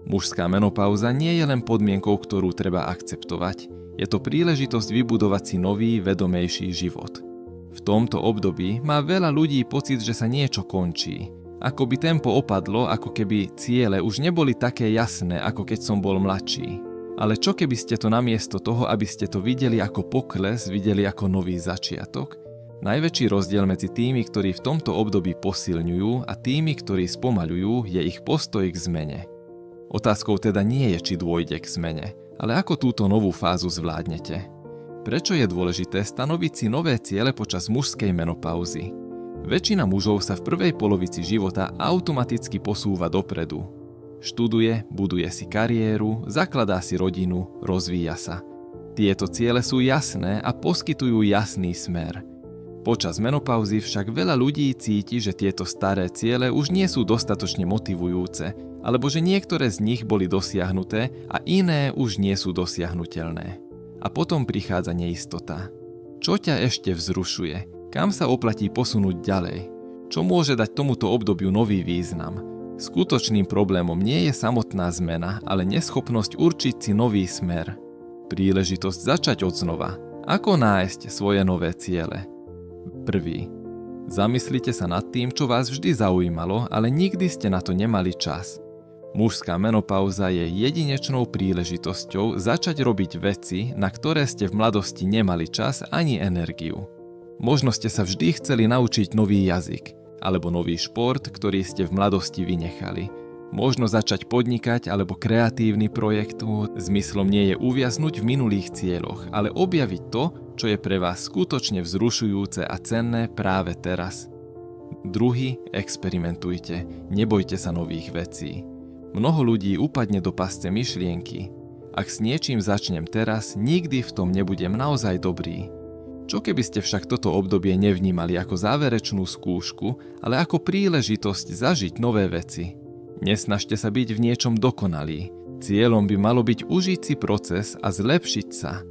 Mužská menopauza nie je len podmienkou, ktorú treba akceptovať. Je to príležitosť vybudovať si nový, vedomejší život. V tomto období má veľa ľudí pocit, že sa niečo končí. Ako by tempo opadlo, ako keby ciele už neboli také jasné, ako keď som bol mladší. Ale čo keby ste to namiesto toho, aby ste to videli ako pokles, videli ako nový začiatok? Najväčší rozdiel medzi tými, ktorí v tomto období posilňujú a tými, ktorí spomaľujú, je ich postoj k zmene. Otázkou teda nie je, či dôjde k zmene, ale ako túto novú fázu zvládnete. Prečo je dôležité stanoviť si nové ciele počas mužskej menopauzy? Väčšina mužov sa v prvej polovici života automaticky posúva dopredu. Študuje, buduje si kariéru, zakladá si rodinu, rozvíja sa. Tieto ciele sú jasné a poskytujú jasný smer. Počas menopauzy však veľa ľudí cíti, že tieto staré ciele už nie sú dostatočne motivujúce, alebo že niektoré z nich boli dosiahnuté a iné už nie sú dosiahnuteľné. A potom prichádza neistota. Čo ťa ešte vzrušuje? Kam sa oplatí posunúť ďalej? Čo môže dať tomuto obdobiu nový význam? Skutočným problémom nie je samotná zmena, ale neschopnosť určiť si nový smer. Príležitosť začať odznova. Ako nájsť svoje nové ciele? 1. Zamyslite sa nad tým, čo vás vždy zaujímalo, ale nikdy ste na to nemali čas. Mužská menopauza je jedinečnou príležitosťou začať robiť veci, na ktoré ste v mladosti nemali čas ani energiu. Možno ste sa vždy chceli naučiť nový jazyk, alebo nový šport, ktorý ste v mladosti vynechali. Možno začať podnikať alebo kreatívny projekt, zmyslom nie je uviaznuť v minulých cieľoch, ale objaviť to, čo je pre vás skutočne vzrušujúce a cenné práve teraz. 2. Experimentujte, nebojte sa nových vecí. Mnoho ľudí upadne do pasce myšlienky. Ak s niečím začnem teraz, nikdy v tom nebudem naozaj dobrý. Čo keby ste však toto obdobie nevnímali ako záverečnú skúšku, ale ako príležitosť zažiť nové veci? Nesnažte sa byť v niečom dokonalý. Cieľom by malo byť užiť si proces a zlepšiť sa.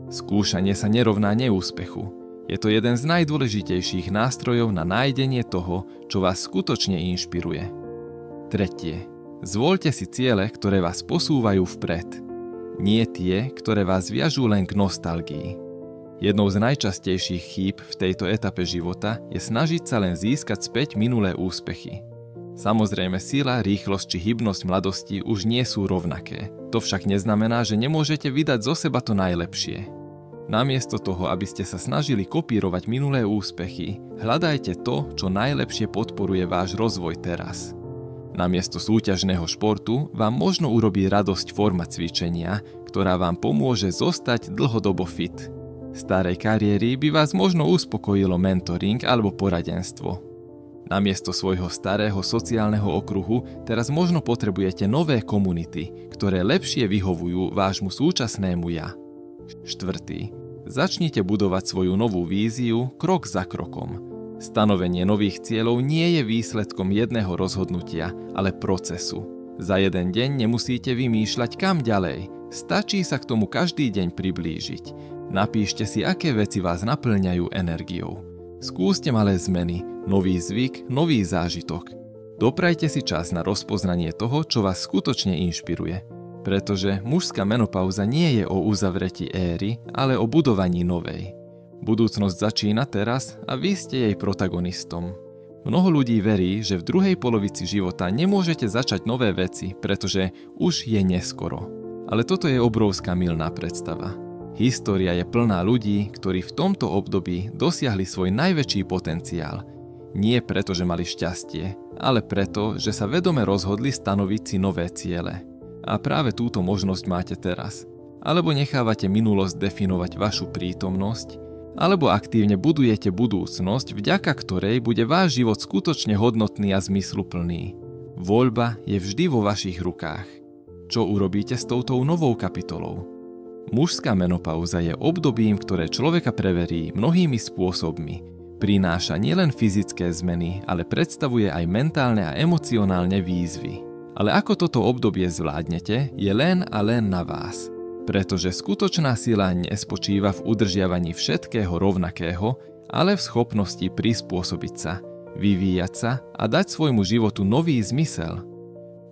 Skúšanie sa nerovná neúspechu. Je to jeden z najdôležitejších nástrojov na nájdenie toho, čo vás skutočne inšpiruje. 3. Zvoľte si ciele, ktoré vás posúvajú vpred. Nie tie, ktoré vás viažú len k nostalgii. Jednou z najčastejších chýb v tejto etape života je snažiť sa len získať späť minulé úspechy. Samozrejme, sila, rýchlosť či hybnosť mladosti už nie sú rovnaké. To však neznamená, že nemôžete vydať zo seba to najlepšie. Namiesto toho, aby ste sa snažili kopírovať minulé úspechy, hľadajte to, čo najlepšie podporuje váš rozvoj teraz. Namiesto súťažného športu vám možno urobí radosť forma cvičenia, ktorá vám pomôže zostať dlhodobo fit. Starej kariéry by vás možno uspokojilo mentoring alebo poradenstvo. Namiesto svojho starého sociálneho okruhu teraz možno potrebujete nové komunity, ktoré lepšie vyhovujú vášmu súčasnému ja. 4. Začnite budovať svoju novú víziu krok za krokom. Stanovenie nových cieľov nie je výsledkom jedného rozhodnutia, ale procesu. Za jeden deň nemusíte vymýšľať kam ďalej, stačí sa k tomu každý deň priblížiť. Napíšte si, aké veci vás naplňajú energiou. Skúste malé zmeny, nový zvyk, nový zážitok. Doprajte si čas na rozpoznanie toho, čo vás skutočne inšpiruje. Pretože mužská menopauza nie je o uzavretí éry, ale o budovaní novej. Budúcnosť začína teraz a vy ste jej protagonistom. Mnoho ľudí verí, že v druhej polovici života nemôžete začať nové veci, pretože už je neskoro. Ale toto je obrovská mylná predstava. História je plná ľudí, ktorí v tomto období dosiahli svoj najväčší potenciál. Nie preto, že mali šťastie, ale preto, že sa vedome rozhodli stanoviť si nové ciele. A práve túto možnosť máte teraz. Alebo nechávate minulosť definovať vašu prítomnosť, alebo aktívne budujete budúcnosť, vďaka ktorej bude váš život skutočne hodnotný a zmysluplný. Voľba je vždy vo vašich rukách. Čo urobíte s touto novou kapitolou? Mužská menopauza je obdobím, ktoré človeka preverí mnohými spôsobmi. Prináša nielen fyzické zmeny, ale predstavuje aj mentálne a emocionálne výzvy. Ale ako toto obdobie zvládnete, je len a len na vás. Pretože skutočná sila nespočíva v udržiavaní všetkého rovnakého, ale v schopnosti prispôsobiť sa, vyvíjať sa a dať svojmu životu nový zmysel.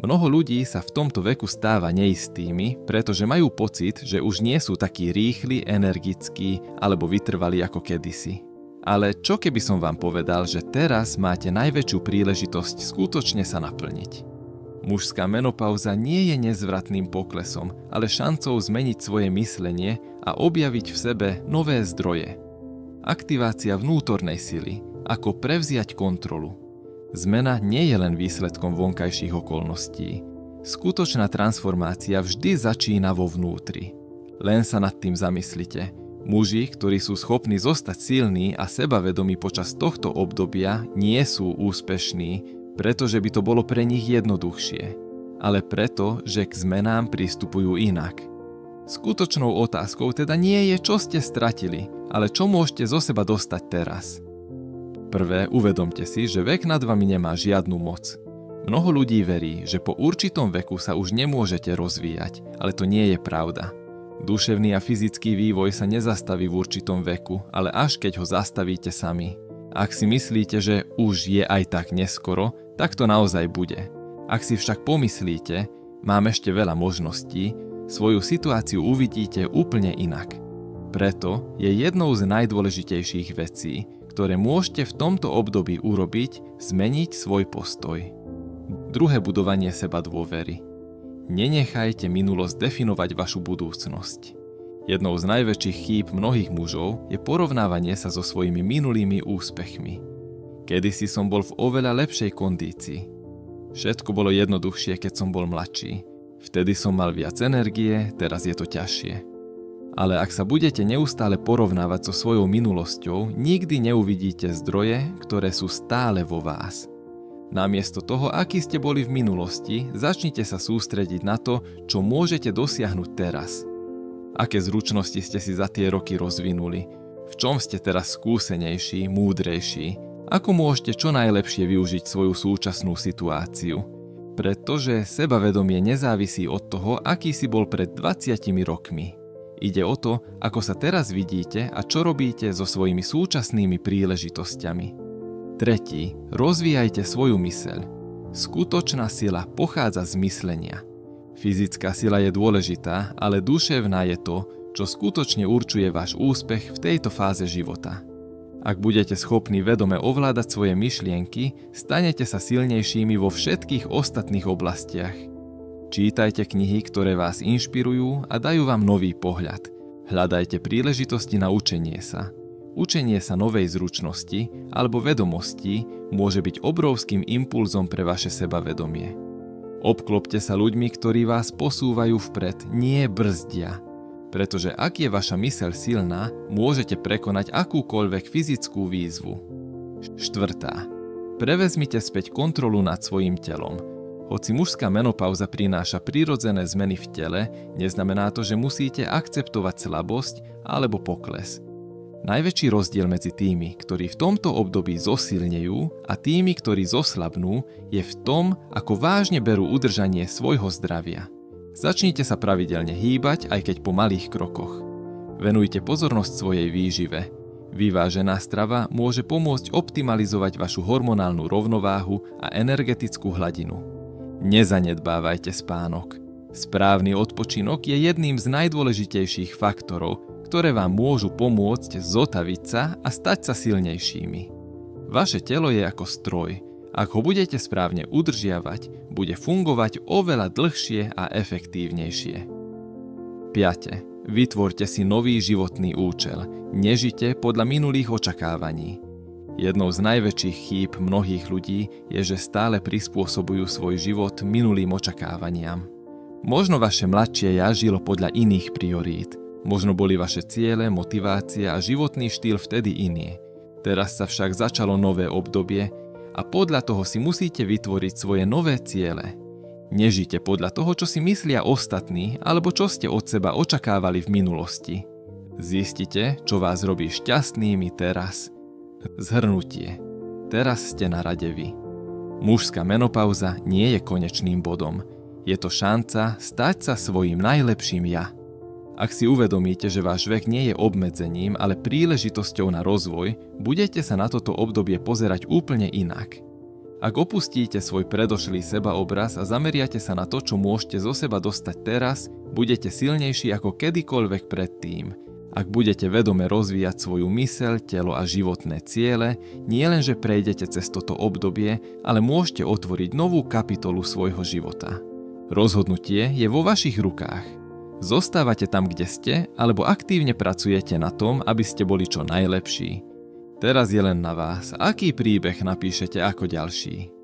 Mnoho ľudí sa v tomto veku stáva neistými, pretože majú pocit, že už nie sú takí rýchli, energickí alebo vytrvalí ako kedysi. Ale čo keby som vám povedal, že teraz máte najväčšiu príležitosť skutočne sa naplniť? Mužská menopauza nie je nezvratným poklesom, ale šancou zmeniť svoje myslenie a objaviť v sebe nové zdroje. Aktivácia vnútornej sily, ako prevziať kontrolu. Zmena nie je len výsledkom vonkajších okolností. Skutočná transformácia vždy začína vo vnútri. Len sa nad tým zamyslite. Muži, ktorí sú schopní zostať silní a sebavedomí počas tohto obdobia, nie sú úspešní, pretože by to bolo pre nich jednoduchšie, ale preto, že k zmenám pristupujú inak. Skutočnou otázkou teda nie je, čo ste stratili, ale čo môžete zo seba dostať teraz. Prvé, uvedomte si, že vek nad vami nemá žiadnu moc. Mnoho ľudí verí, že po určitom veku sa už nemôžete rozvíjať, ale to nie je pravda. Duševný a fyzický vývoj sa nezastaví v určitom veku, ale až keď ho zastavíte sami. Ak si myslíte, že už je aj tak neskoro, tak to naozaj bude. Ak si však pomyslíte, mám ešte veľa možností, svoju situáciu uvidíte úplne inak. Preto je jednou z najdôležitejších vecí, ktoré môžete v tomto období urobiť, zmeniť svoj postoj. Druhé, budovanie seba dôvery. Nenechajte minulosť definovať vašu budúcnosť. Jednou z najväčších chýb mnohých mužov je porovnávanie sa so svojimi minulými úspechmi. Kedysi som bol v oveľa lepšej kondícii. Všetko bolo jednoduchšie, keď som bol mladší. Vtedy som mal viac energie, teraz je to ťažšie. Ale ak sa budete neustále porovnávať so svojou minulosťou, nikdy neuvidíte zdroje, ktoré sú stále vo vás. Namiesto toho, aký ste boli v minulosti, začnite sa sústrediť na to, čo môžete dosiahnuť teraz. Aké zručnosti ste si za tie roky rozvinuli? V čom ste teraz skúsenejší, múdrejší? Ako môžete čo najlepšie využiť svoju súčasnú situáciu? Pretože sebavedomie nezávisí od toho, aký si bol pred 20 rokmi. Ide o to, ako sa teraz vidíte a čo robíte so svojimi súčasnými príležitosťami. Tretí, rozvíjajte svoju myseľ. Skutočná sila pochádza z myslenia. Fyzická sila je dôležitá, ale duševná je to, čo skutočne určuje váš úspech v tejto fáze života. Ak budete schopní vedome ovládať svoje myšlienky, stanete sa silnejšími vo všetkých ostatných oblastiach. Čítajte knihy, ktoré vás inšpirujú a dajú vám nový pohľad. Hľadajte príležitosti na učenie sa. Učenie sa novej zručnosti alebo vedomosti môže byť obrovským impulzom pre vaše sebavedomie. Obklopte sa ľuďmi, ktorí vás posúvajú vpred, nie brzdia. Pretože ak je vaša myseľ silná, môžete prekonať akúkoľvek fyzickú výzvu. Štvrtá. Prevezmite späť kontrolu nad svojím telom. Hoci mužská menopauza prináša prirodzené zmeny v tele, neznamená to, že musíte akceptovať slabosť alebo pokles. Najväčší rozdiel medzi tými, ktorí v tomto období zosilnejú a tými, ktorí zoslabnú, je v tom, ako vážne berú udržanie svojho zdravia. Začnite sa pravidelne hýbať, aj keď po malých krokoch. Venujte pozornosť svojej výžive. Vyvážená strava môže pomôcť optimalizovať vašu hormonálnu rovnováhu a energetickú hladinu. Nezanedbávajte spánok. Správny odpočinok je jedným z najdôležitejších faktorov, ktoré vám môžu pomôcť zotaviť sa a stať sa silnejšími. Vaše telo je ako stroj. Ak ho budete správne udržiavať, bude fungovať oveľa dlhšie a efektívnejšie. 5. Vytvorte si nový životný účel. Nežite podľa minulých očakávaní. Jednou z najväčších chýb mnohých ľudí je, že stále prispôsobujú svoj život minulým očakávaniam. Možno vaše mladšie ja žilo podľa iných priorít. Možno boli vaše ciele, motivácia a životný štýl vtedy iný. Teraz sa však začalo nové obdobie a podľa toho si musíte vytvoriť svoje nové ciele. Nežite podľa toho, čo si myslia ostatní alebo čo ste od seba očakávali v minulosti. Zistite, čo vás robí šťastnými teraz. Zhrnutie. Teraz ste na rade vy. Mužská menopauza nie je konečným bodom. Je to šanca stať sa svojím najlepším ja. Ak si uvedomíte, že váš vek nie je obmedzením, ale príležitosťou na rozvoj, budete sa na toto obdobie pozerať úplne inak. Ak opustíte svoj predošlý sebaobraz a zameriate sa na to, čo môžete zo seba dostať teraz, budete silnejší ako kedykoľvek predtým. Ak budete vedome rozvíjať svoju myseľ, telo a životné ciele, nielenže prejdete cez toto obdobie, ale môžete otvoriť novú kapitolu svojho života. Rozhodnutie je vo vašich rukách. Zostávate tam, kde ste, alebo aktívne pracujete na tom, aby ste boli čo najlepší. Teraz je len na vás, aký príbeh napíšete ako ďalší.